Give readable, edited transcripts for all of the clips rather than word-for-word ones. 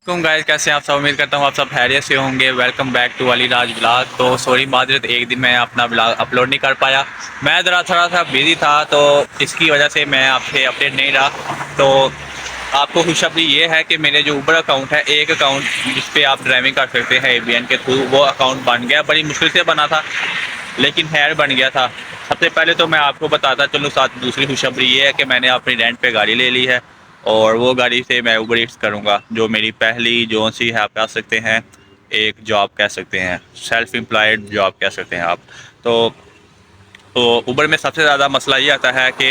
तुम गाइस कैसे हैं आप सब। उम्मीद करता हूँ आप सब खैरियत से होंगे। Welcome back to Ali Raj blog. तो सॉरी माजरत, एक दिन मैं अपना ब्लॉग अपलोड नहीं कर पाया। मैं ज़रा थोड़ा सा बिजी था, तो इसकी वजह से मैं आपसे अपडेट नहीं रहा। तो आपको खुशखबरी ये है कि मेरे जो ऊबर अकाउंट है, एक अकाउंट जिस पे आप ड्राइविंग कर सकते हैं एबीएन के थ्रू, वो अकाउंट बन गया। बड़ी मुश्किल से बना था, लेकिन खैर बन गया था। सबसे पहले तो मैं आपको बताता चलूँ, साथ दूसरी खुशखबरी ये है कि मैंने अपनी रेंट पे गाड़ी ले ली है और वो गाड़ी से मैं उबर ईट्स करूँगा, जो मेरी पहली जो सी है, आप कह सकते हैं एक जॉब कह सकते हैं, सेल्फ एम्प्लॉयड जॉब कह सकते हैं आप। तो तो उबर में सबसे ज़्यादा मसला ये आता है कि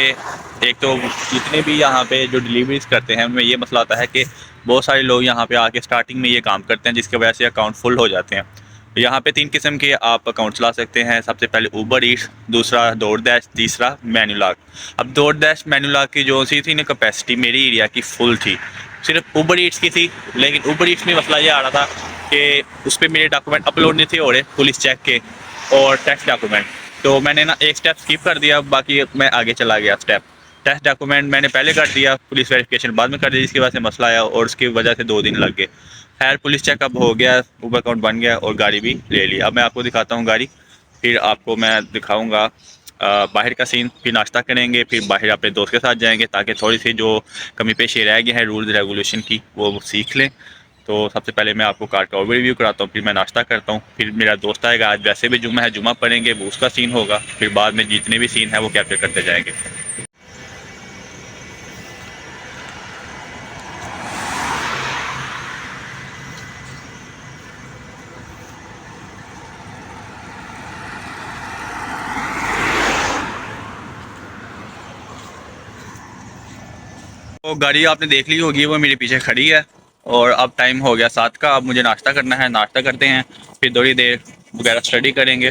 एक तो जितने भी यहाँ पे जो डिलीवरीज करते हैं उनमें ये मसला आता है कि बहुत सारे लोग यहाँ पे आके स्टार्टिंग में ये काम करते हैं, जिसकी वजह से अकाउंट फुल हो जाते हैं। तो यहाँ पे 3 किस्म के आप अकाउंट चला सकते हैं। सबसे पहले उबर ईट्स, दूसरा डोर डैश, तीसरा मेन्यूलॉग। अब डोर डैश मेन्यूलॉग की जो सी थी ना कैपेसिटी मेरी एरिया की फुल थी, सिर्फ उबर ईट्स की थी। लेकिन उबर ईट्स में मसला ये आ रहा था कि उस पर मेरे डॉक्यूमेंट अपलोड नहीं थे हो रहे, पुलिस चेक के और टैक्स डॉक्यूमेंट। तो मैंने ना एक स्टेप स्किप कर दिया, बाकी मैं आगे चला गया स्टेप। टेस्ट डॉक्यूमेंट मैंने पहले कर दिया, पुलिस वेरिफिकेशन बाद में कर दी, जिसकी वजह से मसला आया और उसकी वजह से 2 दिन लग गए। खैर पुलिस चेकअप हो गया, उबर अकाउंट बन गया और गाड़ी भी ले ली। अब मैं आपको दिखाता हूँ गाड़ी, फिर आपको मैं दिखाऊँगा बाहर का सीन, फिर नाश्ता करेंगे, फिर बाहर अपने दोस्त के साथ जाएंगे ताकि थोड़ी सी जो कमी पेशी रह गई है रूल्स रेगुलेशन की वो सीख लें। तो सबसे पहले मैं आपको कार का ओवरव्यू कराता हूँ, फिर मैं नाश्ता करता हूँ, फिर मेरा दोस्त आएगा। आज वैसे भी जुम्मा है, जुम्मा पढ़ेंगे, वो उसका सीन होगा, फिर बाद में जितने भी सीन है वो कैप्चर करते जाएंगे। तो गाड़ी आपने देख ली होगी, वो मेरे पीछे खड़ी है। और अब टाइम हो गया 7 का, अब मुझे नाश्ता करना है, नाश्ता करते हैं, फिर थोड़ी देर वगैरह स्टडी करेंगे।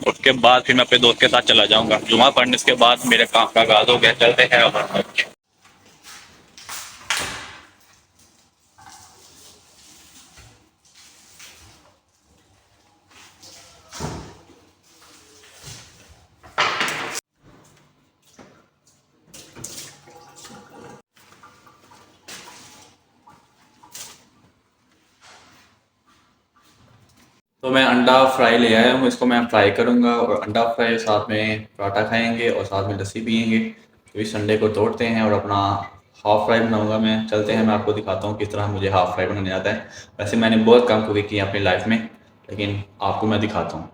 उसके बाद फिर मैं अपने दोस्त के साथ चला जाऊँगा जुम्मा पढ़ने। के बाद मेरे काम का आगाज़ हो गया, चलते हैं अब। तो मैं अंडा फ्राई ले आया हूँ, इसको मैं फ्राई करूँगा और अंडा फ्राई साथ में पराठा खाएंगे और साथ में लस्सी पियेंगे। तो इस अंडे को तोड़ते हैं और अपना हाफ़ फ्राई बनाऊँगा मैं। चलते हैं, मैं आपको दिखाता हूँ किस तरह मुझे हाफ़ फ्राई बनाने आता है। वैसे मैंने बहुत कम कुकिंग की है अपनी लाइफ में, लेकिन आपको मैं दिखाता हूँ।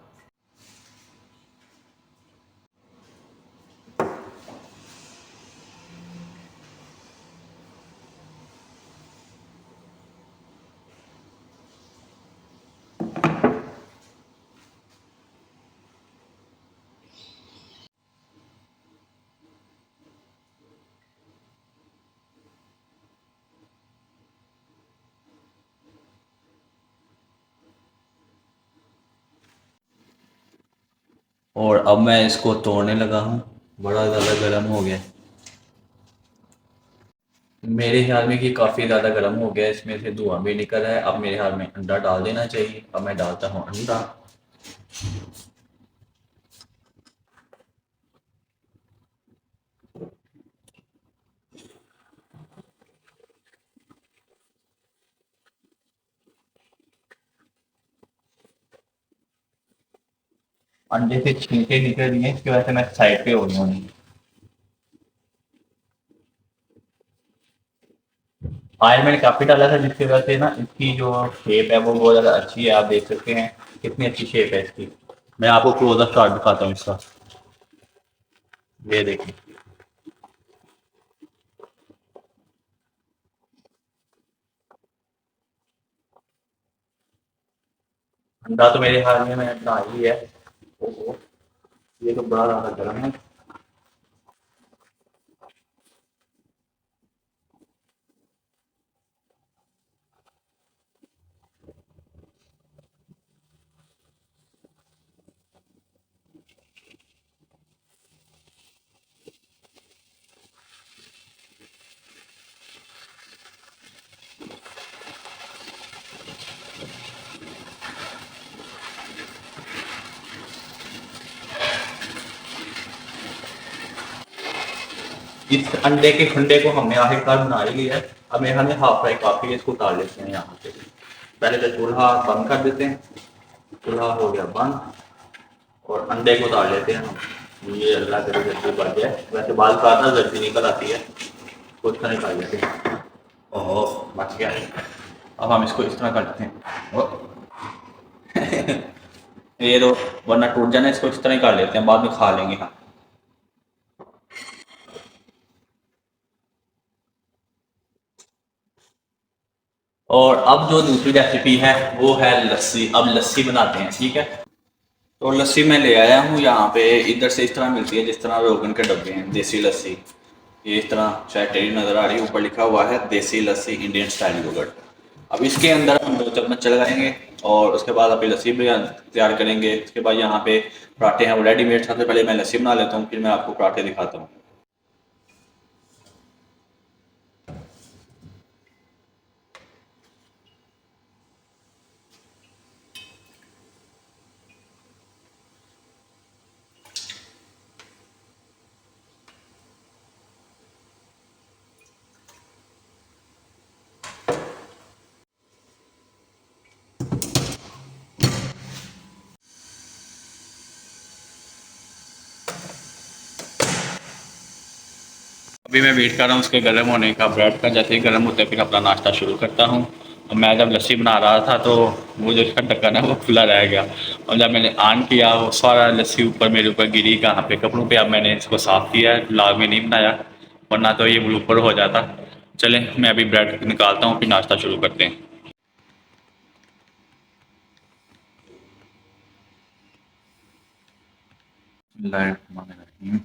और अब मैं इसको तोड़ने लगा हूँ, बड़ा ज़्यादा गर्म हो गया। मेरे ख्याल में कि काफ़ी ज़्यादा गर्म हो गया, इसमें से धुआं भी निकल रहा है। अब मेरे ख्याल में अंडा डाल देना चाहिए। अब मैं डालता हूँ अंडा। अंडे से छींटे निकल रही हैं, इसकी वजह से मैं साइड पे हो गया हूँ। ऑयल मैंने काफ़ी डाला था, जिसकी वजह से ना इसकी जो शेप है वो बहुत ज़्यादा अच्छी है। आप देख सकते हैं कितनी अच्छी शेप है इसकी। मैं आपको क्लोजअप शॉट दिखाता हूँ इसका, ये देखिए। अंडा तो मेरे हाथ में मैं बना ही है। ओहो, ये तो बड़ा ज़्यादा गर्म है। इस अंडे के खंडे को हमने आखिरकार बना ही लिया है। अब मेरे हमें हाफ फ्राई काफ़ी है, इसको उतार लेते हैं यहाँ से। पहले तो चूल्हा बंद कर देते हैं। चूल्हा हो गया बंद और अंडे को उतार लेते हैं हम। ये अल्लाह करे जल्दी बच जाए। वैसे बाल काटना जल्दी निकल आती है, कुछ का निकाल लेते हैं। ओहो बच गया। अब हम इसको इस तरह करते हैं। ये तो वरना टूट जाना, इसको इस तरह ही कर लेते हैं, बाद में खा लेंगे हम। और अब जो दूसरी रेसिपी है वो है लस्सी। अब लस्सी बनाते हैं, ठीक है। तो लस्सी मैं ले आया हूँ यहाँ पे। इधर से इस तरह मिलती है जिस तरह रोगन के डब्बे हैं, देसी लस्सी। ये इस तरह शायद टेरी नज़र आ रही है, ऊपर लिखा हुआ है देसी लस्सी इंडियन स्टाइल योगर्ट। अब इसके अंदर हम 2 चम्मच लगाएंगे और उसके बाद अपनी लस्सी भी तैयार करेंगे। उसके बाद यहाँ पे पराठे हैं वो रेडीमेड। सबसे पहले मैं लस्सी बना लेता हूँ, फिर मैं आपको पराठे दिखाता हूँ। अभी मैं वेट कर रहा हूँ उसके गर्म होने का, ब्रेड का। जैसे ही गर्म होता है फिर अपना नाश्ता शुरू करता हूँ। और मैं जब लस्सी बना रहा था तो वो जो इसका ढक्कन है वो खुला रह गया, और जब मैंने ऑन किया वो सारा लस्सी ऊपर मेरे ऊपर गिरी, कहाँ पे कपड़ों पे। अब मैंने इसको साफ़ किया है, व्लॉग में नहीं बनाया वरना तो ये ऊपर हो जाता। चलें मैं अभी ब्रेड निकालता हूँ फिर नाश्ता शुरू करते हैं। बिस्मिल्लाहिर्रहमानिर्रहीम।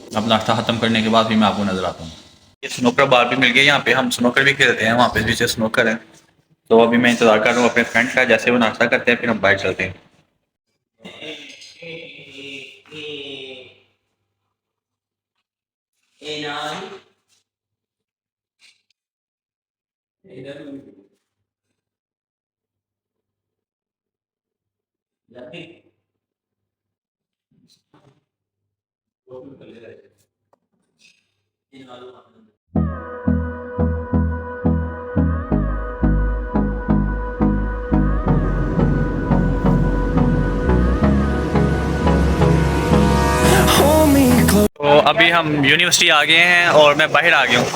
अब नाश्ता ख़त्म करने के बाद फिर मैं आपको नज़र आता हूँ। ये स्नोकर बार भी मिल गया, यहाँ पे हम स्नोकर भी खेलते हैं, वहाँ पे पीछे स्नोकर है। तो अभी मैं इंतज़ार कर रहा हूँ अपने फ्रेंड का, जैसे वो नाश्ता करते हैं फिर हम बाहर चलते हैं। तो अभी हम यूनिवर्सिटी आ गए हैं और मैं बाहर आ गया हूँ।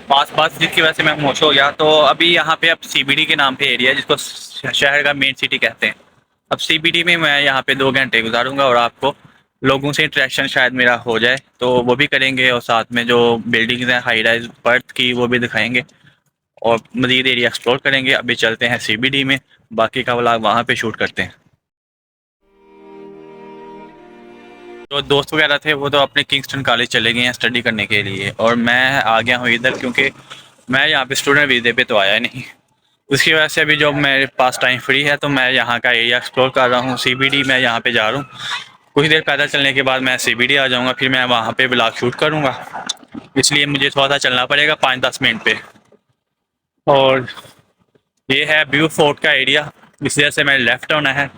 पास जिसकी वजह से मैं खामोश हो गया। तो अभी यहाँ पे अब सीबीडी के नाम पे एरिया है जिसको शहर का मेन सिटी कहते हैं। अब सीबीडी में मैं यहाँ पे 2 घंटे गुजारूंगा और आपको लोगों से इंटरेक्शन शायद मेरा हो जाए तो वो भी करेंगे, और साथ में जो बिल्डिंग्स हैं हाई राइज बर्थ की वो भी दिखाएंगे और मज़ीद एरिया एक्सप्लोर करेंगे। अभी चलते हैं सीबीडी में, बाकी का व्लॉग वहाँ पे शूट करते हैं। जो दोस्त वगैरह थे वो तो अपने किंगस्टन कॉलेज चले गए हैं स्टडी करने के लिए, और मैं आ गया हूँ इधर क्योंकि मैं यहाँ पे स्टूडेंट वीज़े पे तो आया नहीं। उसकी वजह से अभी जो मेरे पास टाइम फ्री है तो मैं यहाँ का एरिया एक्सप्लोर कर रहा हूँ। सीबीडी मैं यहाँ पे जा रहा हूँ, कुछ देर पैदल चलने के बाद मैं सीबीडी आ जाऊँगा, फिर मैं वहाँ पे ब्लॉग शूट करूँगा। इसलिए मुझे थोड़ा सा चलना पड़ेगा 5-10 मिनट पे। और ये है व्यू फोर्ट का एरिया, इस वजह से मैंने लेफ़्ट होना है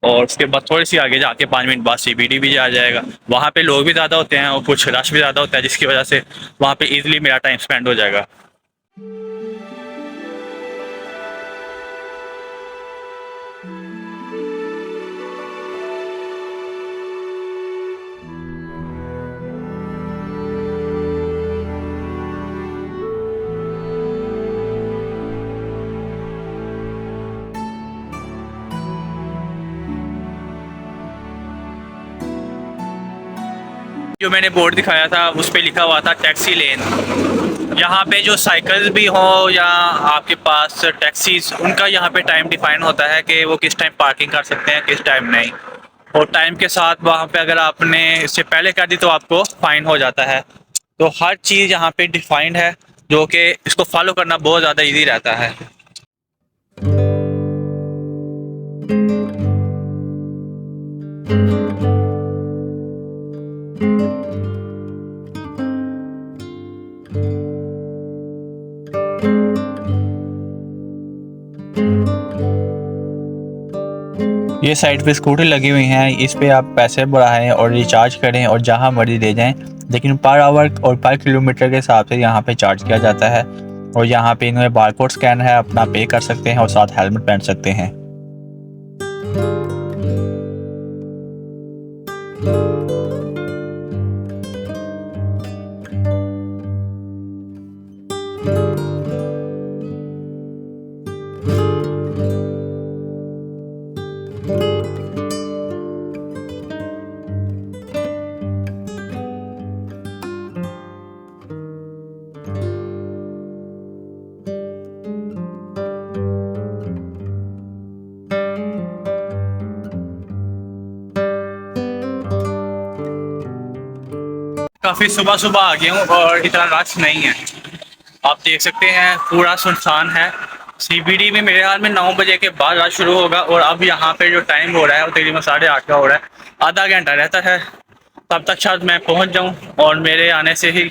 और उसके बाद थोड़ी सी आगे जाके 5 मिनट बाद सीबीडी भी आ जाएगा। वहाँ पे लोग भी ज़्यादा होते हैं और कुछ रश भी ज़्यादा होता है, जिसकी वजह से वहाँ पे ईजिली मेरा टाइम स्पेंड हो जाएगा। जो मैंने बोर्ड दिखाया था उस पर लिखा हुआ था टैक्सी लेन। यहाँ पे जो साइकिल्स भी हो या आपके पास टैक्सीज, उनका यहाँ पे टाइम डिफाइन होता है कि वो किस टाइम पार्किंग कर सकते हैं किस टाइम नहीं। और टाइम के साथ वहाँ पे अगर आपने इससे पहले कर दी तो आपको फ़ाइन हो जाता है। तो हर चीज़ यहाँ पे डिफाइंड है, जो कि इसको फॉलो करना बहुत ज़्यादा इजी रहता है। ये साइड पे स्कूटर लगी हुई हैं, इस पे आप पैसे बढ़ाएं और रिचार्ज करें और जहां मर्जी ले जाएं, लेकिन पर आवर और पर किलोमीटर के हिसाब से यहाँ पे चार्ज किया जाता है। और यहाँ पे इन्होंने बारकोड स्कैन है, अपना पे कर सकते हैं और साथ हेलमेट पहन सकते हैं। काफ़ी सुबह सुबह आ गया हूँ और इतना रश नहीं है। आप देख सकते हैं पूरा सुनसान है। सीबीडी में मेरे ख्याल में 9 बजे के बाद रश शुरू होगा और अब यहाँ पे जो टाइम हो रहा है वो तकरीबन 8:30 का हो रहा है। आधा घंटा रहता है, तब तक शायद मैं पहुँच जाऊँ और मेरे आने से ही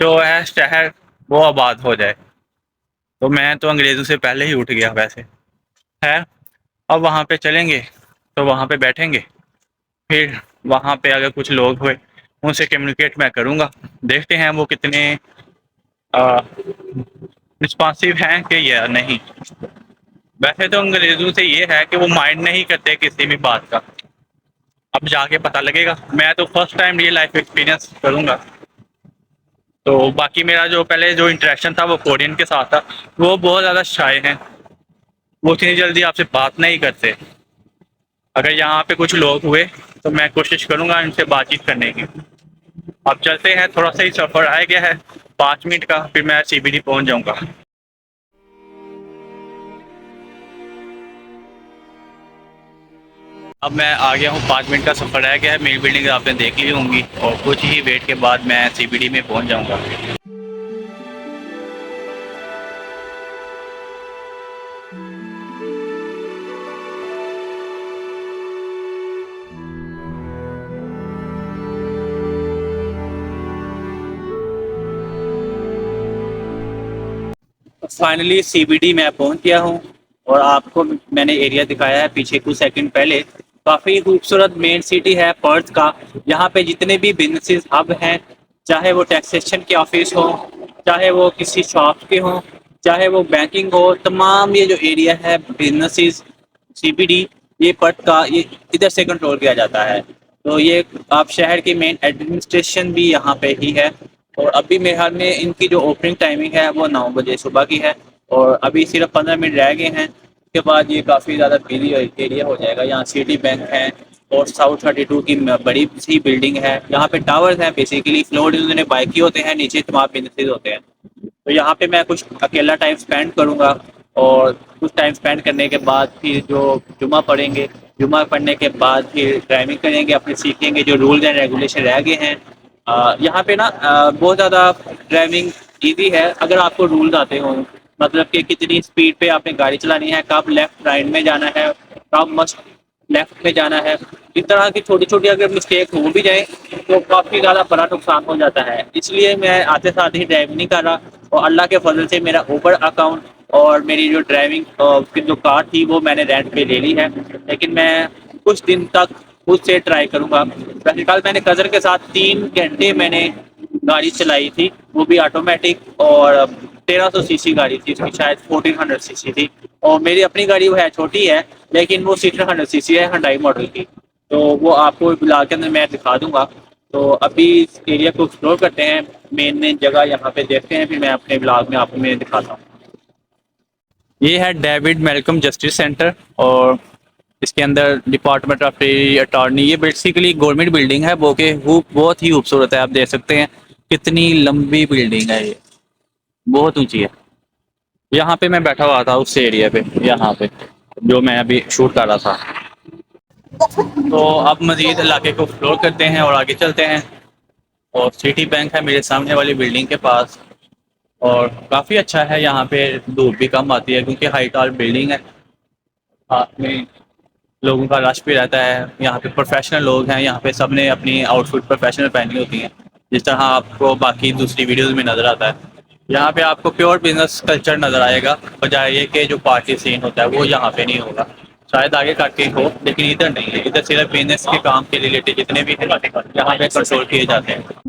जो है शहर वो आबाद हो जाए। तो मैं तो अंग्रेज़ों से पहले ही उठ गया वैसे है। अब वहाँ पे चलेंगे तो वहाँ पे बैठेंगे, फिर वहाँ पे अगर कुछ लोग हुए उनसे कम्युनिकेट मैं करूँगा। देखते हैं वो कितने रिस्पॉन्सिव हैं कि या नहीं। वैसे तो अंग्रेज़ों से ये है कि वो माइंड नहीं करते किसी भी बात का। अब जाके पता लगेगा, मैं तो first time real life experience करूँगा। तो बाकी मेरा जो पहले जो इंटरेक्शन था वो कोरियन के साथ था, वो बहुत ज़्यादा शाय हैं, वो इतनी जल्दी आपसे बात नहीं करते। अगर यहाँ पे कुछ लोग हुए तो मैं कोशिश करूँगा इनसे बातचीत करने की। अब चलते हैं, थोड़ा सा ही सफ़र रह गया है 5 मिनट का, फिर मैं सीबीडी पहुँच जाऊँगा। अब मैं आ गया हूँ, 5 मिनट का सफ़र रह गया है। मेरी बिल्डिंग आपने देख ली होंगी और कुछ ही वेट के बाद मैं सीबीडी में पहुँच जाऊँगा। फाइनली सीबीडी मैं पहुंच गया हूं और आपको मैंने एरिया दिखाया है पीछे कुछ सेकंड पहले। काफ़ी खूबसूरत मेन सिटी है पर्थ का। यहाँ पे जितने भी बिजनेसेस हब हैं, चाहे वो टैक्सेशन के ऑफिस हो, चाहे वो किसी शॉप के हों, चाहे वो बैंकिंग हो, तमाम ये जो एरिया है बिजनेसेस सीबीडी, ये पर्थ का ये इधर से कंट्रोल किया जाता है। तो ये आप शहर की मेन एडमिनिस्ट्रेशन भी यहाँ पे ही है। और अभी मेरे ख्याल में इनकी जो ओपनिंग टाइमिंग है वो 9 बजे सुबह की है और अभी सिर्फ 15 मिनट रह गए हैं। उसके बाद ये काफ़ी ज़्यादा बिजी एरिया हो जाएगा। यहाँ सिटी बैंक है और साउथ 32 की बड़ी सी बिल्डिंग है। यहाँ पे टावर्स हैं, बेसिकली फ्लोर उन्होंने बाइक ही होते हैं, नीचे तमाम बिजनेसेस होते हैं। तो यहाँ पे मैं कुछ अकेला टाइम स्पेंड करूँगा और कुछ टाइम स्पेंड करने के बाद फिर जो जुमा पढ़ेंगे, जुमा पढ़ने के बाद फिर ड्राइविंग करेंगे, अपने सीखेंगे जो रूल्स एंड रेगुलेशन रह गए हैं। यहाँ पे ना बहुत ज़्यादा ड्राइविंग ईजी है अगर आपको रूल्स आते हों, मतलब कि कितनी स्पीड पे आपने गाड़ी चलानी है, कब लेफ्ट राइट में जाना है, कब मस्ट लेफ्ट में जाना है। इस तरह की छोटी छोटी अगर मिस्टेक हो भी जाए तो काफ़ी ज़्यादा बड़ा नुकसान हो जाता है। इसलिए मैं आते साथ ही ड्राइव नहीं कर रहा और अल्लाह के फजल से मेरा ऊबर अकाउंट और मेरी जो ड्राइविंग की जो कार थी वो मैंने रेंट पे ले ली है। लेकिन मैं कुछ दिन तक खुद से ट्राई करूँगा। वैसे कल मैंने कज़र के साथ 3 घंटे मैंने गाड़ी चलाई थी, वो भी ऑटोमेटिक, और 1300 सीसी गाड़ी थी, इसकी शायद 1400 सीसी थी। और मेरी अपनी गाड़ी वो है, छोटी है, लेकिन वो 1600 सीसी है, हुंडई मॉडल की। तो वो आपको ब्लॉग के अंदर मैं दिखा दूंगा। तो अभी इस एरिया को एक्सप्लोर करते हैं, मेन मेन जगह यहाँ पे देखते हैं, फिर मैं अपने ब्लॉग में आपको मैं दिखाता हूँ। ये है डेविड मेलकम जस्टिस सेंटर और इसके अंदर डिपार्टमेंट ऑफ अटॉर्नी। ये बेसिकली गवर्नमेंट बिल्डिंग है, वो के वो बहुत ही खूबसूरत है। आप देख सकते हैं कितनी लंबी बिल्डिंग है, ये बहुत ऊंची है। यहाँ पे मैं बैठा हुआ था उस एरिया पे, यहाँ पे जो मैं अभी शूट कर रहा था। तो अब मज़ीद इलाके को एक्सप्लोर करते हैं और आगे चलते हैं। और सिटी बैंक है मेरे सामने वाली बिल्डिंग के पास और काफ़ी अच्छा है। यहाँ पे धूप भी कम आती है क्योंकि हाई टॉल बिल्डिंग है। साथ में लोगों का रश भी रहता है। यहाँ पे प्रोफेशनल लोग हैं, यहाँ पे सब ने अपनी आउटफिट प्रोफेशनल पहनी होती हैं, जिस तरह आपको बाकी दूसरी वीडियोस में नज़र आता है। यहाँ पे आपको प्योर बिजनेस कल्चर नज़र आएगा, बजाय ये कि जो पार्टी सीन होता है वो यहाँ पे नहीं होगा। शायद आगे काट के हो, लेकिन इधर नहीं है। इधर सिर्फ बिजनेस के काम के रिलेटेड जितने भी हैं यहाँ पे कंट्रोल किए जाते हैं।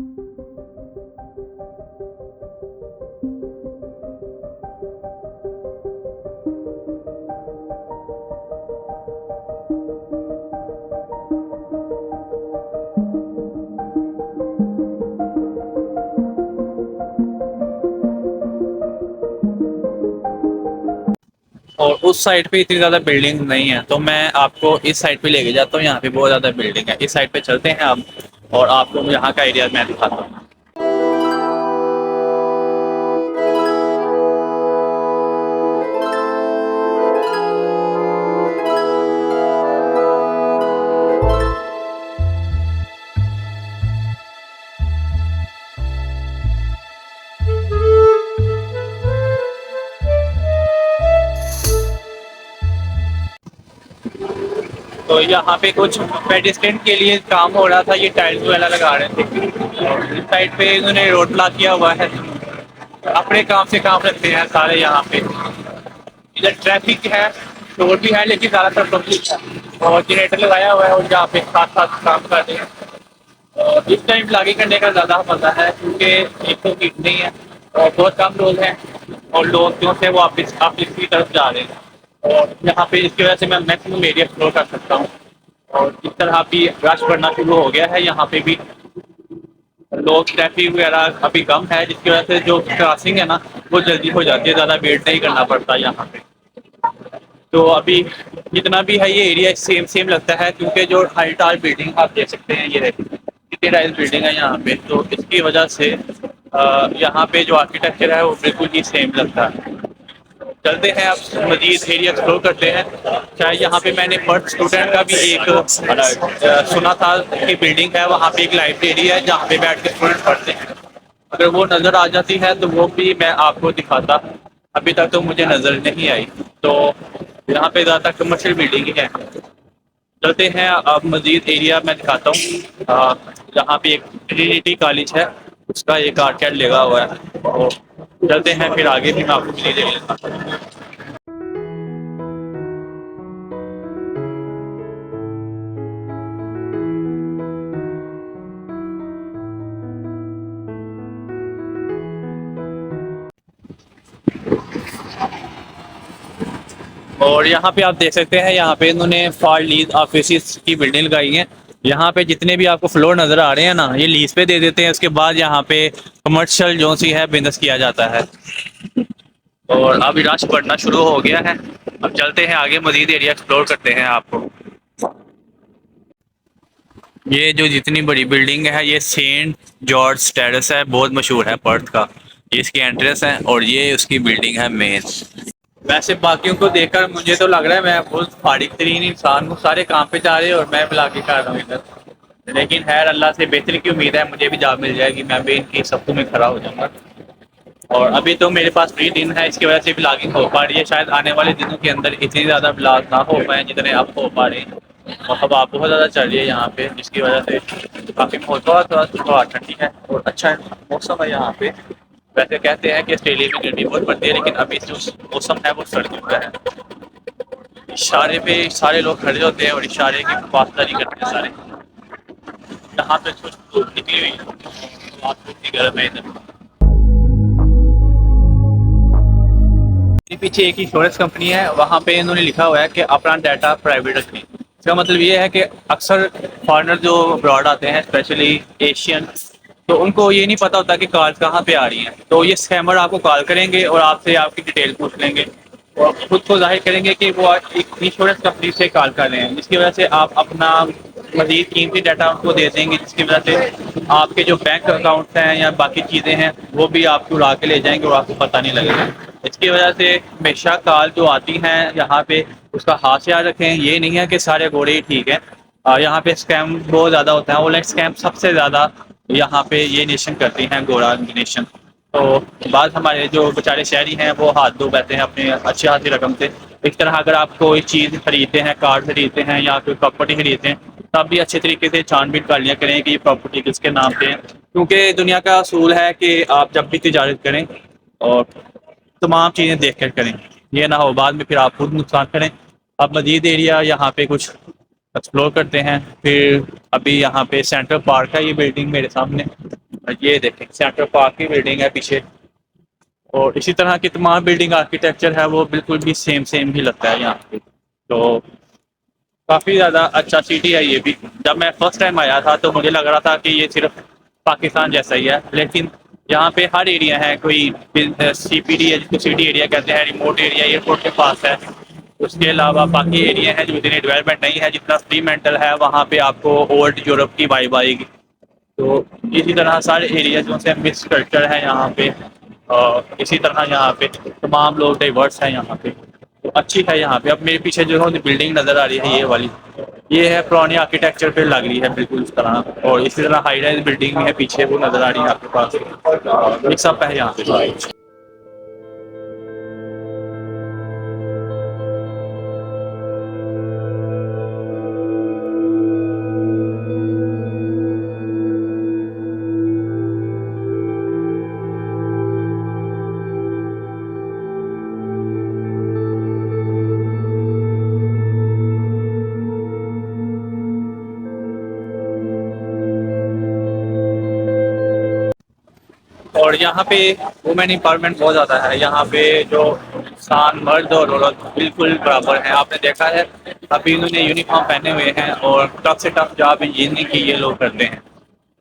और उस साइड पे इतनी ज़्यादा बिल्डिंग नहीं है, तो मैं आपको इस साइड पे लेके जाता हूँ। यहाँ पे बहुत ज़्यादा बिल्डिंग है। इस साइड पे चलते हैं आप, और आपको यहाँ का एरिया मैं दिखाता हूँ। तो यहाँ पे कुछ पेडिस्ट्रियन के लिए काम हो रहा था, ये टाइल्स वगैरह लगा रहे थे। और इस साइड पे इन्होंने रोड ब्लॉक किया हुआ है। अपने काम से काम रखते हैं सारे यहाँ पे। इधर ट्रैफिक है, रोड भी है, लेकिन ज़्यादातर पब्लिक है। और जनरेटर लगाया हुआ है और यहाँ पे साथ साथ काम कर रहे हैं। और इस टाइम ब्लॉगिंग करने का ज़्यादा मज़ा है, क्योंकि एक तो भीड़ नहीं है और बहुत कम लोग हैं, और लोग जो थे वो ऑफिस की तरफ जा रहे हैं। और यहाँ पे इसकी वजह से मैं मैक्सिमम एरिया एक्सप्लोर कर सकता हूँ। और इस तरह भी रश बढ़ना शुरू हो गया है। यहाँ पे भी लोग, ट्रैफिक वगैरह अभी कम है, जिसकी वजह से जो क्रॉसिंग है ना वो जल्दी हो जाती है, ज़्यादा वेट नहीं करना पड़ता यहाँ पे। तो अभी जितना भी है ये एरिया सेम सेम लगता है, क्योंकि जो हाई टाल बिल्डिंग आप देख सकते हैं, ये कितनी टाइल बिल्डिंग है यहाँ पे। तो इसकी वजह से यहाँ पे जो आर्किटेक्चर है वो बिल्कुल ही सेम लगता है। चलते हैं, अब मजीद एरिया एक्सप्लोर करते हैं। शायद यहाँ पे मैंने फर्स्ट स्टूडेंट का भी एक सुना था कि बिल्डिंग है, वहाँ पे एक लाइब्रेरी है जहाँ पे बैठ के स्टूडेंट पढ़ते हैं। अगर वो नज़र आ जाती है तो वो भी मैं आपको दिखाता। अभी तक तो मुझे नज़र नहीं आई। तो यहाँ पे ज़्यादा कमर्शियल बिल्डिंग ही है। चलते हैं, अब मजीद एरिया मैं दिखाता हूँ। यहाँ पे एक ट्रिनिटी कॉलेज है, उसका एक आर्केड लगा हुआ है। तो चलते हैं, फिर आगे भी मैं आपको मजीद एरिया दिखाता हूँ। और यहाँ पे आप देख सकते हैं, यहाँ पे इन्होंने फॉर लीज ऑफिस की बिल्डिंग लगाई है। यहाँ पे जितने भी आपको फ्लोर नज़र आ रहे हैं ना, ये लीज पे दे देते हैं। उसके बाद यहाँ पे कमर्शियल जो सी है बिजनेस किया जाता है। और अभी रश बढ़ना शुरू हो गया है। अब चलते हैं आगे, मजीद एरिया एक्सप्लोर करते हैं आपको। ये जो जितनी बड़ी बिल्डिंग है, ये सेंट जॉर्ज टेरेस है, बहुत मशहूर है पर्थ का। ये इसकी एंट्रेंस है और ये उसकी बिल्डिंग है मेन। वैसे बाकियों को देखकर मुझे तो लग रहा है मैं बहुत फारिग तरीन इंसान हूँ, सारे काम पे जा रहे हैं और मैं ब्लॉगिंग कर रहा हूँ इधर। लेकिन खैर, अल्लाह से बेहतरी की उम्मीद है, मुझे भी जॉब मिल जाएगी, मैं भी इनकी सख्तों में खड़ा हो जाऊँगा। और अभी तो मेरे पास फ्री दिन है, इसकी वजह से ब्लॉगिंग हो पा रही है। शायद आने वाले दिनों के अंदर इतनी ज़्यादा ब्लॉग ना हो पाए जितने अब हो पा रहे हैं। और हवा बहुत ज़्यादा चल रही है यहाँ पे, जिसकी वजह से काफ़ी थोड़ा ठंडी है और अच्छा मौसम है यहाँ पे। वैसे कहते हैं कि ऑस्ट्रेलिया में गर्मी बहुत पड़ती है, लेकिन अभी जो मौसम है वो सर्द चुका है। इशारे पे सारे लोग खड़े होते हैं और इशारे की पासदारी करते हैं सारे। यहाँ पे कुछ धूप निकली हुई है, तो आप गर्म है इधर। मेरे पीछे एक इंश्योरेंस कंपनी है, वहाँ पे इन्होंने लिखा हुआ है कि अपना डाटा प्राइवेट रखें। इसका मतलब ये है कि अक्सर फॉरेनर जो अब्रॉड आते हैं, स्पेशली एशियन, तो उनको ये नहीं पता होता कि कॉल कहाँ पे आ रही हैं। तो ये स्कैमर आपको कॉल करेंगे और आपसे आपकी डिटेल पूछ लेंगे और खुद को जाहिर करेंगे कि वो एक इंश्योरेंस कंपनी से कॉल कर रहे हैं, जिसकी वजह से आप अपना मज़ीद कीमती डाटा उनको दे देंगे, जिसकी वजह से आपके जो बैंक अकाउंट्स हैं या बाकी चीज़ें हैं वो भी आपको उड़ा के ले जाएंगे और आपको पता नहीं लगेगा। इसकी वजह से हमेशा कॉल जो आती हैं यहाँ पे, उसका हाथ याद रखें। ये नहीं है कि सारे घोड़े ही ठीक है, यहाँ पे स्कैम बहुत ज़्यादा होता है। ऑनलाइन स्कैम सबसे ज़्यादा यहाँ पे ये नेशन करती हैं, गोरा नेशन। तो बाद हमारे जो बेचारे शहरी हैं वो हाथ धो बैठे हैं अपने अच्छी खासी रकम से। इस तरह अगर आप कोई चीज़ खरीदते हैं, कार खरीदते हैं या कोई प्रॉपर्टी खरीदते हैं, तब भी अच्छे तरीके से छानबीन कर लिया करें कि ये प्रॉपर्टी किसके नाम पे है। क्योंकि दुनिया का असूल है कि आप जब भी तिजारत करें और तमाम चीज़ें देख कर करें, ये ना हो बाद में फिर आप खुद नुकसान करें। अब मजीद एरिया यहाँ पे कुछ एक्सप्लोर करते हैं। फिर अभी यहाँ पे सेंट्रल पार्क है, ये बिल्डिंग मेरे सामने, ये देखें सेंट्रल पार्क की बिल्डिंग है पीछे। और इसी तरह की तमाम बिल्डिंग आर्किटेक्चर है वो बिल्कुल भी सेम सेम ही लगता है यहाँ पे। तो काफ़ी ज़्यादा अच्छा सिटी है ये भी। जब मैं फर्स्ट टाइम आया था तो मुझे लग रहा था कि ये सिर्फ पाकिस्तान जैसा ही है, लेकिन यहाँ पे हर एरिया है, कोई CPD है जिसको सिटी एरिया कहते हैं, रिमोट एरिया एयरपोर्ट के पास है। उसके अलावा बाकी एरिया हैं जो इतने डेवलपमेंट नहीं है, जितना फ्रीमेंटल है वहाँ पे आपको ओल्ड यूरोप की वाइब आएगी। तो इसी तरह सारे एरियाजों से मिक्स कल्चर है यहाँ पे। और इसी तरह यहाँ पे तमाम लोग डाइवर्स हैं यहाँ पे, तो अच्छी है यहाँ पे। अब मेरे पीछे जो है बिल्डिंग नज़र आ रही है ये वाली, ये है पुरानी आर्किटेक्चर पे लग रही है बिल्कुल इस तरह। और इसी तरह हाई राइज बिल्डिंग भी है पीछे, वो नज़र आ रही है आपके पास। मिक्सअप है यहाँ पे। और यहाँ पे वुमेन एम्पावरमेंट बहुत ज़्यादा है। यहाँ पे जो इंसान मर्द और औरत बिल्कुल बराबर हैं। आपने देखा है अभी इन्होंने यूनिफॉर्म पहने हुए हैं और टफ से टफ जॉब इंजीनियरिंग की ये लोग करते हैं।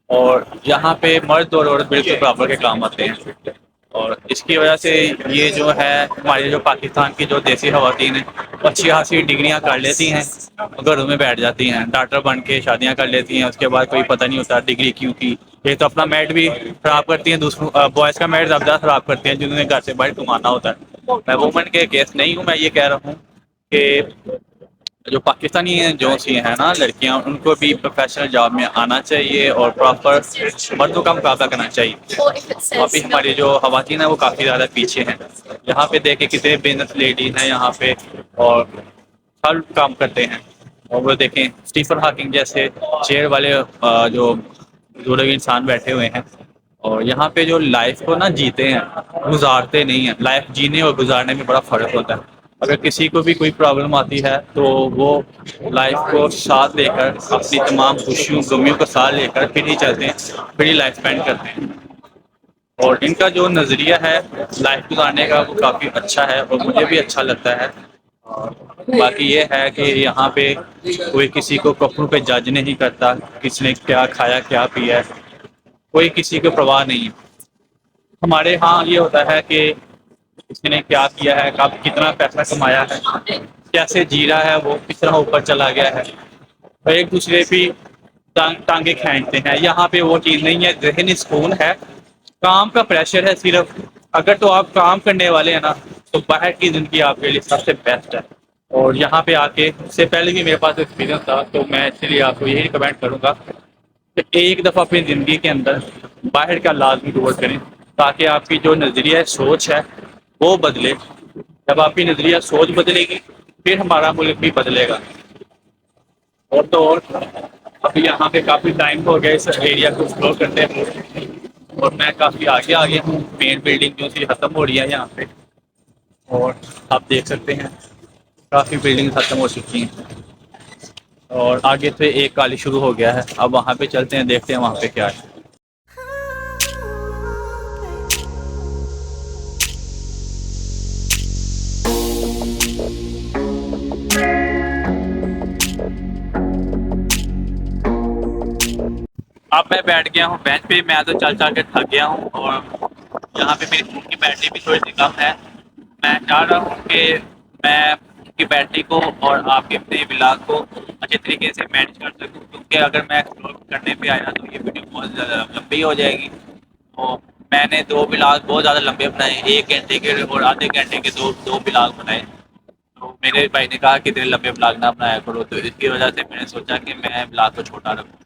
और यहाँ पे मर्द और औरत बिल्कुल बराबर के काम आते हैं। और इसकी वजह से ये जो है हमारे जो पाकिस्तान की जो देसी खवातीन हैं अच्छी खासी डिग्रियाँ कर लेती हैं, घरों में बैठ जाती हैं, डॉक्टर बन के शादियाँ कर लेती हैं, उसके बाद कोई पता नहीं होता डिग्री क्यों की। ये तो अपना मैट भी ख़राब करती हैं, दूसरों बॉयज़ का मैट ज़्यादा ख़राब करती हैं जिन्होंने घर से बाहर कमाना होता है। मैं वुमेन के केस नहीं हूँ, मैं ये कह रहा हूँ कि जो पाकिस्तानी हैं जो सी हैं ना लड़कियां, उनको भी प्रोफेशनल जॉब में आना चाहिए और प्रॉपर मर्दों का मुकाबला करना चाहिए। अभी हमारी जो खवातीन है वो काफ़ी ज़्यादा पीछे हैं। यहाँ पे देखे कितने बिजनेस लेडीज हैं यहाँ पे और हर काम करते हैं। और वो देखें स्टीफन हॉकिंग जैसे चेयर वाले जो बुजुर्ग इंसान बैठे हुए हैं। और यहाँ पे जो लाइफ को ना जीते हैं, गुजारते नहीं हैं। लाइफ जीने और गुजारने में बड़ा फ़र्क होता है। अगर किसी को भी कोई प्रॉब्लम आती है तो वो लाइफ को साथ लेकर, अपनी तमाम खुशियों गमियों को साथ लेकर फिर ही चलते हैं, फिर ही लाइफ स्पेंड करते हैं। और इनका जो नज़रिया है लाइफ गुजारने का वो काफ़ी अच्छा है और मुझे भी अच्छा लगता है। और बाकी ये है कि यहाँ पे कोई किसी को कपड़ों पे जज नहीं करता, किसने क्या खाया क्या पिया है, कोई किसी को परवाह नहीं है। हमारे यहाँ ये होता है कि किसी ने क्या किया है, कब कितना पैसा कमाया है, कैसे जी रहा है, वो किस तरह ऊपर चला गया है, और एक दूसरे भी टांगे खींचते हैं। यहाँ पे वो चीज़ नहीं है, ज़हनी सुकून है। काम का प्रेशर है सिर्फ। अगर तो आप काम करने वाले हैं ना तो बाहर की ज़िंदगी आपके लिए सबसे बेस्ट है। और यहाँ पे आके, इससे पहले भी मेरे पास एक्सपीरियंस था, तो मैं इसलिए आपको यही रिकमेंड करूँगा कि एक दफ़ा अपनी ज़िंदगी के अंदर बाहर का लाजमी दौर करें, ताकि आपकी जो नज़रिया सोच है वो बदले। जब आपकी नज़रिया सोच बदलेगी फिर हमारा मुल्क भी बदलेगा। और तो और अभी यहाँ पे काफ़ी टाइम हो गया इस एरिया को एक्सप्लोर करते हैं और मैं काफ़ी आगे आ गया हूँ। मेन बिल्डिंग जो सी ख़त्म हो रही है यहाँ पे, और आप देख सकते हैं काफ़ी बिल्डिंग ख़त्म हो चुकी हैं और आगे से एक काली शुरू हो गया है। अब वहाँ पे चलते हैं, देखते हैं वहाँ पे क्या है। अब मैं बैठ गया हूँ बेंच पे। मैं तो चल चल के थक गया हूँ और यहाँ पे मेरी फ़ोन की बैटरी भी थोड़ी सी कम है। मैं चाह रहा हूँ कि मैं की बैटरी को और आपके अपने व्लॉग को अच्छे तरीके से मैनेज कर सकूँ, क्योंकि अगर मैं एक्सप्लोर करने पे आया तो ये वीडियो बहुत ज़्यादा लंबी हो जाएगी। तो मैंने 2 व्लॉग बहुत ज़्यादा लंबे बनाए, 1 घंटे के और आधे घंटे के दो दो व्लॉग बनाए। तो मेरे भाई ने कहा कि इतने लंबे व्लॉग ना बनाया करो, तो इसकी वजह से मैंने सोचा कि मैं व्लॉग को छोटा रखूँ।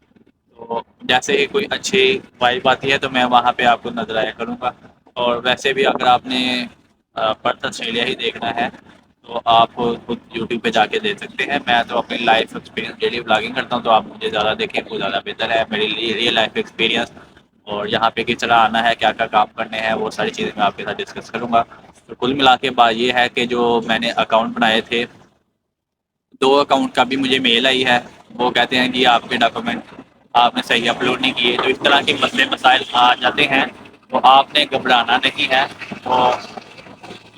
तो जैसे ही कोई अच्छी वाइब आती है तो मैं वहाँ पे आपको नज़र आया करूँगा। और वैसे भी अगर आपने पर्थ ऑस्ट्रेलिया ही देखना है तो आप खुद यूट्यूब पे जाके देख सकते हैं। मैं तो अपनी लाइफ एक्सपीरियंस डेली व्लॉगिंग करता हूँ, तो आप मुझे ज़्यादा देखें वो ज़्यादा बेहतर है मेरे लिए। रियल लाइफ एक्सपीरियंस और यहाँ पे किस तरह आना है, क्या क्या काम करने हैं, वो सारी चीज़ें मैं आपके साथ डिस्कस करूँगा। तो कुल मिला के बात ये है कि जो मैंने अकाउंट बनाए थे 2 अकाउंट का भी मुझे मेल आई है। वो कहते हैं कि आपके डॉक्यूमेंट आपने सही अपलोड नहीं किए। तो इस तरह के मसले मसाइल आ जाते हैं, तो आपने घबराना नहीं है। तो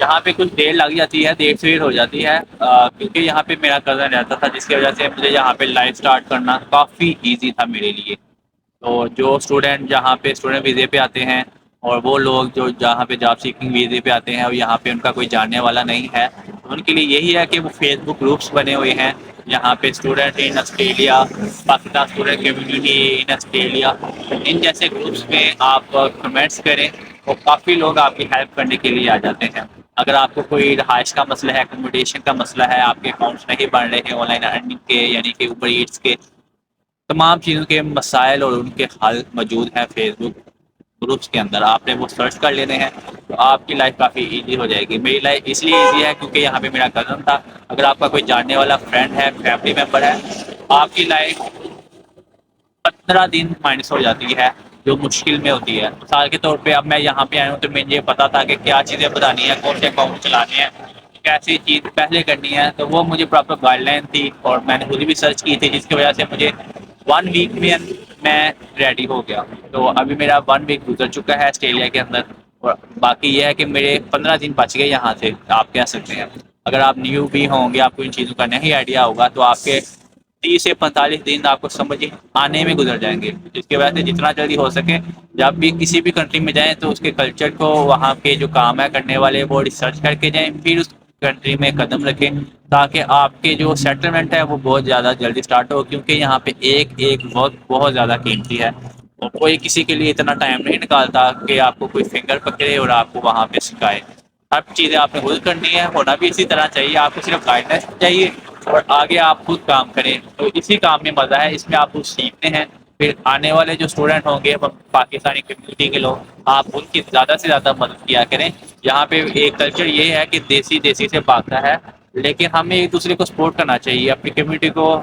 यहाँ पे कुछ देर लग जाती है, देर से हो जाती है, क्योंकि यहाँ पे मेरा कज़न रहता था, जिसकी वजह से मुझे यहाँ पे लाइफ स्टार्ट करना काफ़ी ईजी था मेरे लिए। तो जो स्टूडेंट जहाँ पे स्टूडेंट वीज़े पे आते हैं, और वो लोग जो जहाँ पे जॉब सीकिंग वीज़े पे आते हैं और यहाँ पे उनका कोई जानने वाला नहीं है, तो उनके लिए यही है कि वो फेसबुक ग्रुप्स बने हुए हैं। यहाँ पे student in Australia, Pakistan student community in Australia, इन जैसे ग्रुप्स में आप कमेंट्स करें, तो काफ़ी लोग आपकी हेल्प करने के लिए आ जाते हैं। अगर आपको कोई रहाइश का मसला है, अकोमोडेशन का मसला है, आपके अकाउंट्स नहीं बन रहे हैं ऑनलाइन अर्निंग के, यानी कि ऊबर ईट्स के, तमाम चीज़ों के मसाइल और उनके हल मौजूद हैं फेसबुक ग्रुप्स के अंदर। आपने वो सर्च कर लेने हैं, तो आपकी लाइफ काफ़ी इजी हो जाएगी। मेरी लाइफ इसलिए इजी है क्योंकि यहाँ पे मेरा कज़न था। अगर आपका कोई जानने वाला फ्रेंड है, फैमिली मेम्बर है, तो आपकी लाइफ 15 दिन माइनस हो जाती है, जो मुश्किल में होती है। मिसाल के तौर पे अब मैं यहाँ पे आया हूँ, तो मुझे पता था कि क्या चीज़ें बतानी है, कौन से अकाउंट चलाने हैं, कैसी चीज़ पहले करनी है, तो वो मुझे प्रॉपर गाइडलाइन थी और मैंने खुद भी सर्च की थी, जिसकी वजह से मुझे 1 वीक में मैं रेडी हो गया। तो अभी मेरा 1 वीक गुजर चुका है ऑस्ट्रेलिया के अंदर, और बाकी ये है कि मेरे 15 दिन बच गए यहाँ से, आप कह सकते हैं। अगर आप न्यू भी होंगे, आपको इन चीज़ों का नहीं आइडिया होगा, तो आपके 30 से 45 दिन आपको समझ आने में गुजर जाएंगे। जिसकी वजह से जितना जल्दी हो सके, जब भी किसी भी कंट्री में जाएं, तो उसके कल्चर को, वहाँ के जो काम है करने वाले, वो रिसर्च करके जाएं, फिर उस कंट्री में कदम रखें, ताकि आपके जो सेटलमेंट है वो बहुत ज़्यादा जल्दी स्टार्ट हो। क्योंकि यहाँ पे एक एक वक्त बहुत ज़्यादा कीमती है, और कोई किसी के लिए इतना टाइम नहीं निकालता कि आपको कोई फिंगर पकड़े और आपको वहाँ पे सिखाए। सब चीज़ें आपने खुद करनी है, होना भी इसी तरह चाहिए। आपको सिर्फ गाइडेंस चाहिए और आगे आप खुद काम करें, तो इसी काम में मज़ा है, इसमें आप कुछ सीखते हैं। फिर आने वाले जो स्टूडेंट होंगे, पाकिस्तानी कम्युनिटी के लोग, आप उनकी ज़्यादा से ज़्यादा मदद किया करें। यहाँ पे एक कल्चर ये है कि देसी देसी से भागता है, लेकिन हमें एक दूसरे को सपोर्ट करना चाहिए। अपनी कम्युनिटी को,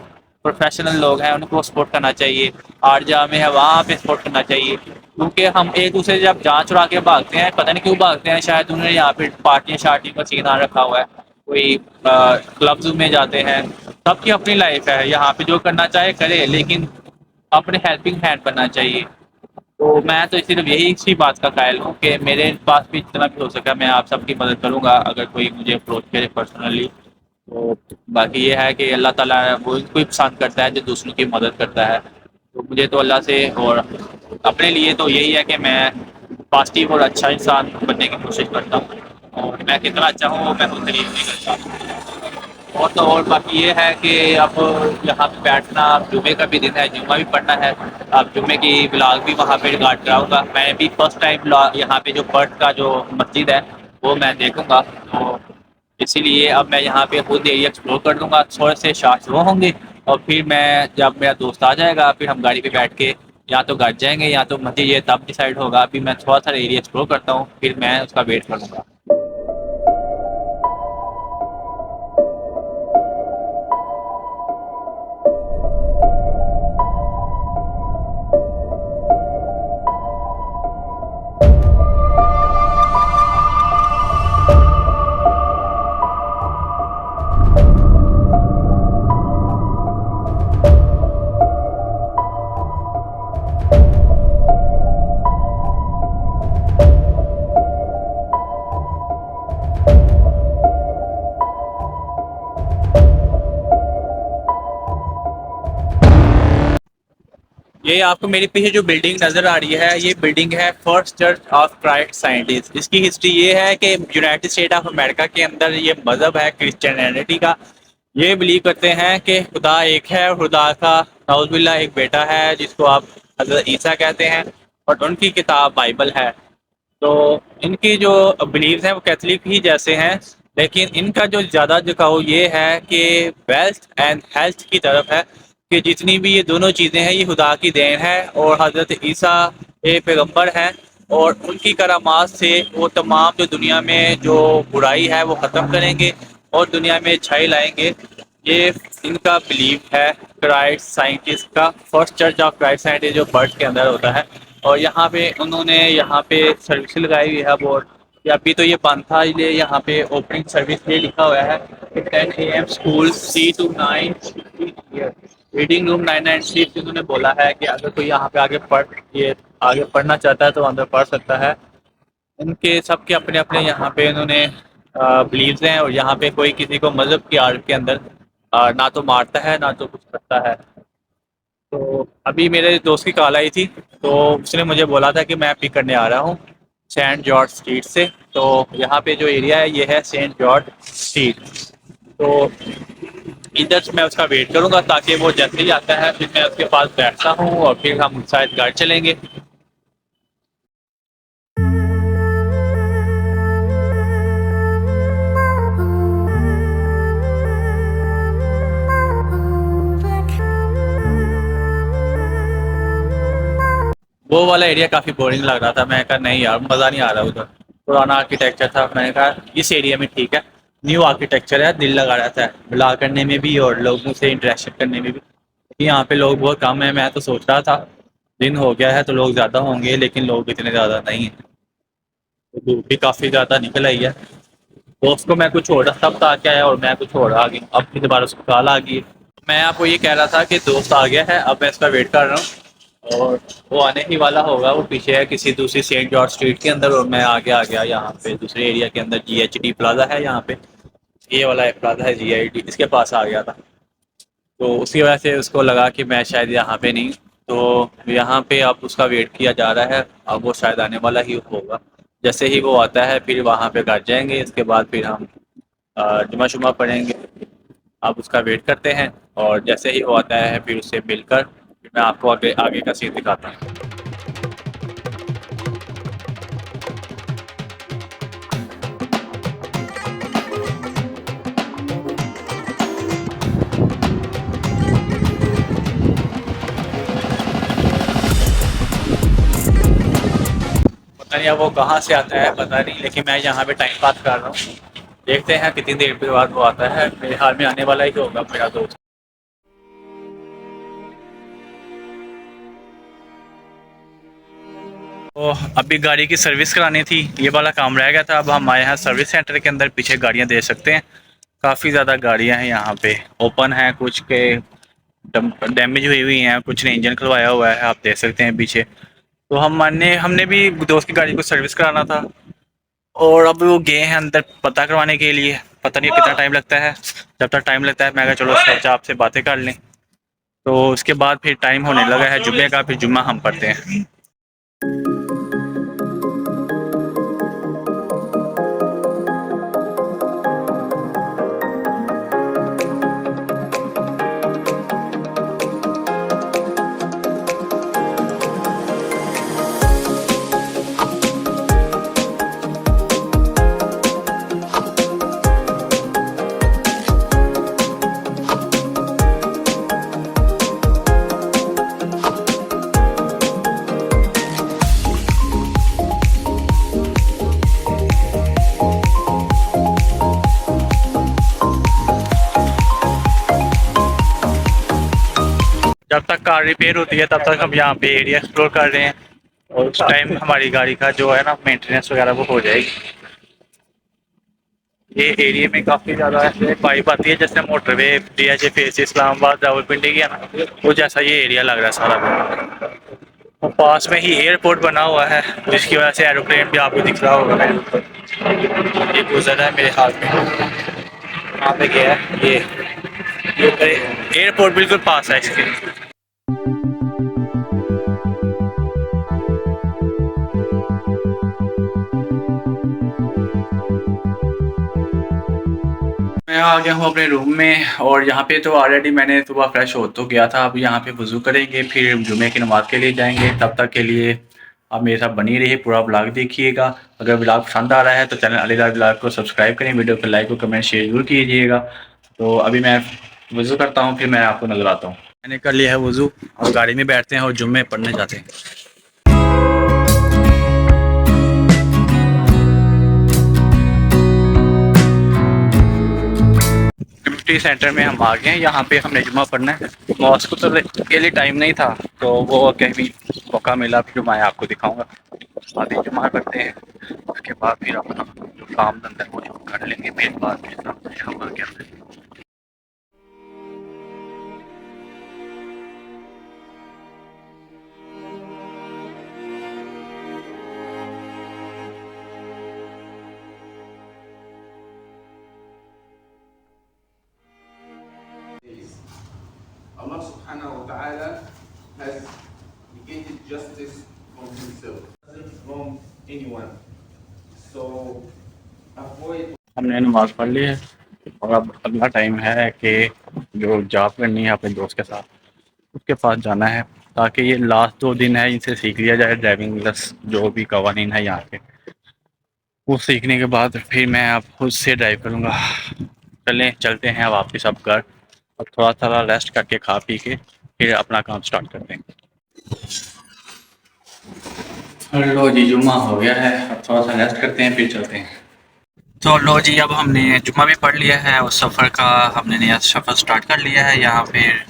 प्रोफेशनल लोग हैं उनको सपोर्ट करना चाहिए, आरजा में है वहाँ पे सपोर्ट करना चाहिए। क्योंकि हम एक दूसरे से जब जान चुरा के भागते हैं, पता नहीं क्यों भागते हैं, शायद उन्होंने यहाँ पे पार्टियाँ शार्टियों का सीन आ रखा हुआ है, कोई क्लब्स में जाते हैं। सबकी अपनी लाइफ है, यहाँ पे जो करना चाहे करे, लेकिन अपने हेल्पिंग हैंड बनना चाहिए। तो मैं तो सिर्फ यही इसी बात का कायल हूँ कि मेरे पास भी जितना भी हो सका मैं आप सबकी मदद करूँगा, अगर कोई मुझे अप्रोच करे पर्सनली। तो बाकी ये है कि अल्लाह ताला वो इसको ही पसंद करता है जो दूसरों की मदद करता है। तो मुझे तो अल्लाह से और अपने लिए तो यही है कि मैं पॉजिटिव और अच्छा इंसान बनने की कोशिश करता हूँ, और मैं कितना अच्छा हूँ वो मैं खुद तारीफ नहीं कर सकता। और तो और बाकी ये है कि अब यहाँ पे बैठना, अब जुमे का भी दिन है, जुम्मा भी पढ़ना है। अब जुमे की ब्लॉग भी वहाँ पे रिकॉर्ड कराऊँगा। मैं भी फर्स्ट टाइम ब्लॉग यहाँ पे जो पर्थ का जो मस्जिद है वो मैं देखूँगा, तो इसीलिए अब मैं यहाँ पे खुद एरिया एक्सप्लोर कर लूँगा। थोड़े से शॉट्स वो होंगे, और फिर मैं, जब मेरा दोस्त आ जाएगा, फिर हम गाड़ी पे बैठ के या तो घर जाएंगे या तो मस्जिद, ये तब डिसाइड होगा। अभी मैं थोड़ा सा एरिया एक्सप्लोर करता हूँ, फिर मैं उसका वेट करूँगा। ये आपको मेरे पीछे जो बिल्डिंग नज़र आ रही है, ये बिल्डिंग है first church of Christ scientist. इसकी हिस्ट्री ये है कि यूनाइटेड स्टेट ऑफ अमेरिका के अंदर ये मज़हब है क्रिश्चियनिटी का। ये बिलीव करते हैं कि खुदा एक है, और खुदा का नाउज़ुबिल्लाह एक बेटा है जिसको आप हज़रत ईसा कहते हैं, और उनकी किताब बाइबल है। तो इनकी जो बिलीव्स हैं वो कैथलिक ही जैसे हैं, लेकिन इनका जो ज़्यादा झुकाव ये है कि वेल्थ एंड हेल्थ की तरफ है, कि जितनी भी ये दोनों चीज़ें हैं ये खुदा की देन है, और हज़रत ईसा एक पैगंबर हैं, और उनकी करामात से वो तमाम जो दुनिया में जो बुराई है वो ख़त्म करेंगे और दुनिया में अच्छाई लाएंगे। ये इनका बिलीव है क्राइस्ट साइंटिस्ट का। First church of Christ scientist जो बर्थ के अंदर होता है, और यहाँ पे उन्होंने यहाँ पे सर्विस लगाई हुई है बहुत, ये अभी तो ये बंद था, इसलिए यहाँ पे ओपनिंग सर्विस लिए लिखा हुआ है कि 10 AM school C to 9 reading room 996। इन्होंने बोला है कि अगर कोई यहाँ पे आगे पढ़ना चाहता है तो अंदर पढ़ सकता है। इनके सबके अपने अपने यहाँ पे इन्होंने बिलीव्स हैं, और यहाँ पे कोई किसी को मज़हब की आड़ के अंदर ना तो मारता है ना तो कुछ करता है। तो अभी मेरे दोस्त की कॉल आई थी, तो उसने मुझे बोला था कि मैं पिक करने आ रहा हूँ सेंट जॉर्ज स्ट्रीट से। तो यहाँ पे जो एरिया है ये है सेंट जॉर्ज स्ट्रीट। तो इधर से मैं उसका वेट करूँगा, ताकि वो जैसे ही आता है फिर मैं उसके पास बैठता हूँ और फिर हम शायद घर चलेंगे। वो वाला एरिया काफ़ी बोरिंग लग रहा था, मैं कहा नहीं यार मज़ा नहीं आ रहा उधर। पुराना आर्किटेक्चर था, मैंने कहा इस एरिया में ठीक है, न्यू आर्किटेक्चर है, दिल लगा रहता है ब्लॉग करने में भी और लोगों से इंटरेक्शन करने में भी। यहाँ पे लोग बहुत कम है, मैं तो सोच रहा था दिन हो गया है तो लोग ज़्यादा होंगे, लेकिन लोग इतने ज़्यादा नहीं हैं। तो धूप भी काफ़ी ज़्यादा निकल आई है। दोस्त को मैं कुछ और रास्ता बता के आया और मैं कुछ और आ गई, अब फिर दोबारा उसको कॉल आ गई। मैं आपको ये कह रहा था कि दोस्त आ गया है, अब मैं इसका वेट कर रहा हूँ और वो आने ही वाला होगा। वो पीछे है किसी दूसरी सेंट जॉर्ज स्ट्रीट के अंदर, और मैं आगे आ गया यहाँ पे दूसरे एरिया के अंदर। GHD प्लाजा है यहाँ पे, ये वाला प्लाजा है GID, इसके पास आ गया था। तो उसी वजह से उसको लगा कि मैं शायद यहाँ पे नहीं, तो यहाँ पे अब उसका वेट किया जा रहा है। अब वो शायद आने वाला ही होगा, जैसे ही वो आता है फिर वहाँ पे घर जाएंगे। इसके बाद फिर हम जुमा शुमा पढ़ेंगे। अब उसका वेट करते हैं, और जैसे ही वो आता है फिर उससे मिलकर फिर मैं आपको आगे आगे का सीन दिखाता हूँ। पता नहीं अब वो कहाँ से आता है पता नहीं, लेकिन मैं यहाँ पे टाइम पास कर रहा हूँ। देखते हैं कितनी देर के बाद वो आता है, मेरे हाल में आने वाला ही होगा मेरा दोस्त। तो अभी गाड़ी की सर्विस करानी थी, ये वाला काम रह गया था। अब हम आए हैं सर्विस सेंटर के अंदर, पीछे गाड़ियाँ दे सकते हैं। काफ़ी ज़्यादा गाड़ियाँ हैं यहाँ पे, ओपन है, कुछ के डैमेज हुई हुई हैं, कुछ ने इंजन खुलवाया हुआ है, आप देख सकते हैं पीछे। तो हमने भी दोस्त की गाड़ी को सर्विस कराना था, और अब वो गए हैं अंदर पता करवाने के लिए। पता नहीं कितना टाइम लगता है, जब तक टाइम लगता है मैं कहा चलो सोचा आपसे बातें कर लें। तो उसके बाद फिर टाइम होने लगा है जुम्मे का, फिर जुम्मा हम पढ़ते हैं। जब तक कार रिपेयर होती है तब तक हम यहाँ पे एरिया एक्सप्लोर कर रहे हैं, और उस टाइम हमारी गाड़ी का जो है ना मेंटेनेंस वगैरह वो हो जाएगी। ये एरिया में काफ़ी ज़्यादा ऐसे पाइप आती है, जैसे motorway DH face Islamabad Rawalpindi की है ना, वो जैसा ये एरिया लग रहा है सारा। और पास में ही एयरपोर्ट बना हुआ है, जिसकी वजह से एरोप्लेन भी आपको दिख रहा होगा। ये गुजर है मेरे हाथ में, कहाँ पे गया है ये एयरपोर्ट बिल्कुल पास है इसके। मैं आ गया हूँ अपने रूम में, और यहाँ पे तो ऑलरेडी मैंने सुबह फ्रेश हो तो गया था। अब यहाँ पे वज़ू करेंगे, फिर जुमे की नमाज़ के लिए जाएंगे। तब तक के लिए आप मेरे साथ बनी रहिए, पूरा ब्लॉग देखिएगा। अगर ब्लॉग पसंद आ रहा है तो चैनल अलीराज ब्लॉग को सब्सक्राइब करें, वीडियो को लाइक और कमेंट शेयर जरूर कीजिएगा। तो अभी मैं वज़ू करता हूँ, फिर मैं आपको नज़र आता हूँ। मैंने कर लिया है वज़ू, और गाड़ी में बैठते हैं और जुम्मे पढ़ने जाते हैं। कम्युनिटी सेंटर में हम आ गए हैं, यहाँ पे हमने जुम्मा पढ़ना है। मॉस्क तो के लिए टाइम नहीं था, तो वो कहीं भी मौका मिला फिर मैं आपको दिखाऊंगा। अभी जुम्मा पढ़ते हैं, के बाद फिर अपना जो काम धंधा है वो कर लेंगे, फिर बाद में हम आगे अपने Allah subhanahu wa ta'ala has negated justice from himself, doesn't wrong anyone. So avoid. हमने नमाज़ पढ़ ली है और अब अगला टाइम है कि जो जॉब करनी है अपने दोस्त के साथ, उसके पास जाना है ताकि ये लास्ट 2 दिन है इनसे सीख लिया जाए ड्राइविंग प्लस जो भी कवानीन है यहाँ के, वो सीखने के बाद फिर मैं अब खुद से ड्राइव करूँगा। चलते हैं वापस अब घर, अब थोड़ा थोड़ा रेस्ट करके खा पी के फिर अपना काम स्टार्ट करते हैं। लो जी, जुम्मा हो गया है, अब थोड़ा सा रेस्ट करते हैं फिर चलते हैं। तो लो जी, अब हमने जुम्मा भी पढ़ लिया है और सफ़र का हमने नया सफ़र स्टार्ट कर लिया है। यहाँ फिर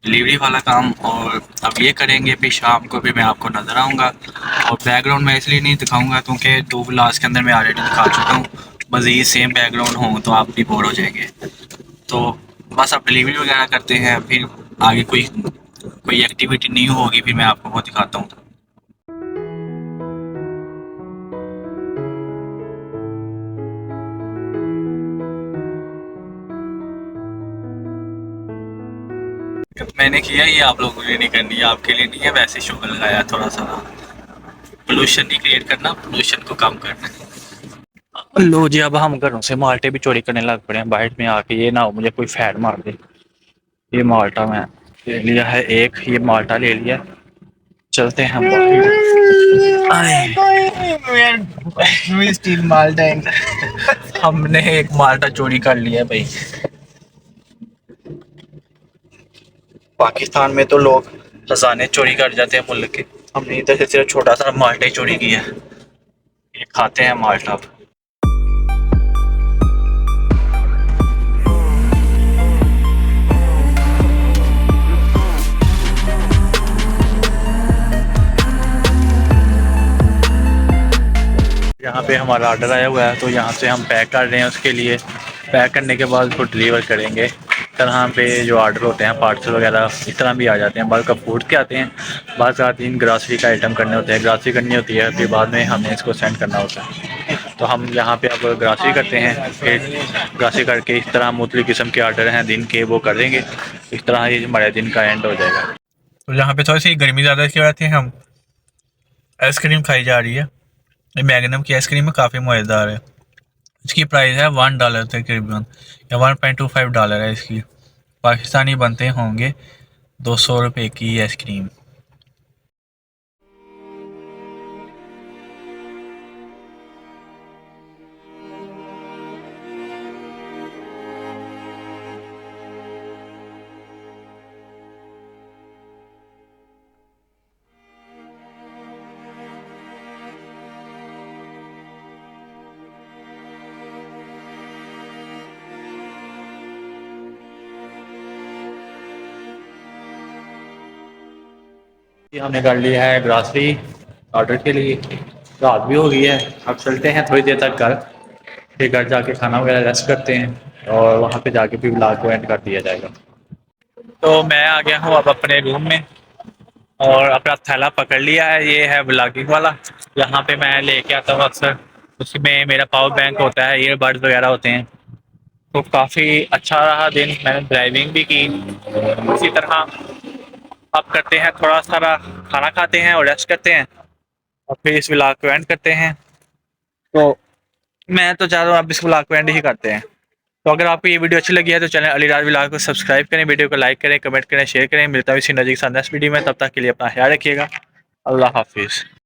डिलीवरी वाला काम और अब ये करेंगे, फिर शाम को भी मैं आपको नज़र आऊँगा। और बैकग्राउंड मैं इसलिए नहीं दिखाऊँगा क्योंकि 2 व्लॉग्स के अंदर मैं ऑलरेडी दिखा चुका हूँ, मज़ीद सेम बैकग्राउंड हो तो आप भी बोर हो जाएंगे। तो बस अब डिलीवरी वगैरह करते हैं, फिर आगे कोई एक्टिविटी नहीं होगी फिर मैं आपको वो दिखाता हूँ। मैंने किया ये आप लोगों ने नहीं करनी है, आपके लिए नहीं है, वैसे शौक लगाया थोड़ा सा पोल्यूशन नहीं क्रिएट करना, पोल्यूशन को कम करना। लो जी, अब हम घरों से माल्टे भी चोरी करने लग पड़े हैं बाइट में आके, ये ना हो मुझे कोई फैट मार दे। ये माल्टा मैं ले लिया है, एक ये माल्टा ले लिया, चलते हैं स्टील माल्टा हमने एक माल्टा चोरी कर लिया भाई। पाकिस्तान में तो लोग खजाने चोरी कर जाते हैं मुल्क के, हमने इधर से सिर्फ छोटा सा माल्टा ही चोरी किया है। ये खाते हैं माल्टा। यहाँ पे हमारा ऑर्डर आया हुआ है तो यहाँ से हम पैक कर रहे हैं, उसके लिए पैक करने के बाद उसको डिलीवर करेंगे। तरह पे जो ऑर्डर होते हैं पार्सल वगैरह इस तरह भी आ जाते हैं, बाल का फूड के आते हैं, बाज़ आते हैं ग्रासरी का आइटम करने होते हैं, ग्रासरी करनी होती है फिर बाद में हमें इसको सेंड करना होता है। तो हम यहाँ पे अब ग्रासरी करते हैं, फिर ग्रासरी करके इस तरह मुख्तलिफ़ किस्म के ऑर्डर हैं दिन के वो कर देंगे, इस तरह ये हमारे दिन का एंड हो जाएगा। तो यहाँ पे थोड़ी सी गर्मी ज़्यादा इसकी वजह से हम आइसक्रीम खाई जा रही है। ये मैग्नम की आइसक्रीम है, काफ़ी मज़ेदार है। इसकी प्राइस है $1 तकरीबन या $1.25 है इसकी। पाकिस्तानी बनते होंगे 200 रुपये की आइसक्रीम। हमने कर लिया है ग्रासरी ऑर्डर के लिए, रात भी हो गई है, अब चलते हैं थोड़ी देर तक घर, फिर घर जाके खाना वगैरह रेस्ट करते हैं और वहाँ पे जाके भी व्लॉग को एंड कर दिया जाएगा। तो मैं आ गया हूँ अब अपने रूम में और अपना थैला पकड़ लिया है, ये है व्लॉगिंग वाला, यहाँ पे मैं लेके आता हूँ अक्सर। उसमें मेरा पावर बैंक होता है, ईयरबड्स वगैरह होते हैं। तो काफ़ी अच्छा रहा दिन, मैंने ड्राइविंग भी की। इसी तरह अब करते हैं थोड़ा सारा खाना खाते हैं और रेस्ट करते हैं और फिर इस व्लॉग को एंड करते हैं। तो मैं तो चाह रहा हूँ आप इस व्लॉग को एंड ही करते हैं। तो अगर आपको ये वीडियो अच्छी लगी है तो चैनल अलीराज व्लॉग को सब्सक्राइब करें, वीडियो को लाइक करें, कमेंट करें, शेयर करें। मिलता है इसी नज़दीक नेक्स्ट वीडियो में, तब तक के लिए अपना ख्याल रखिएगा। अल्लाह हाफिज़।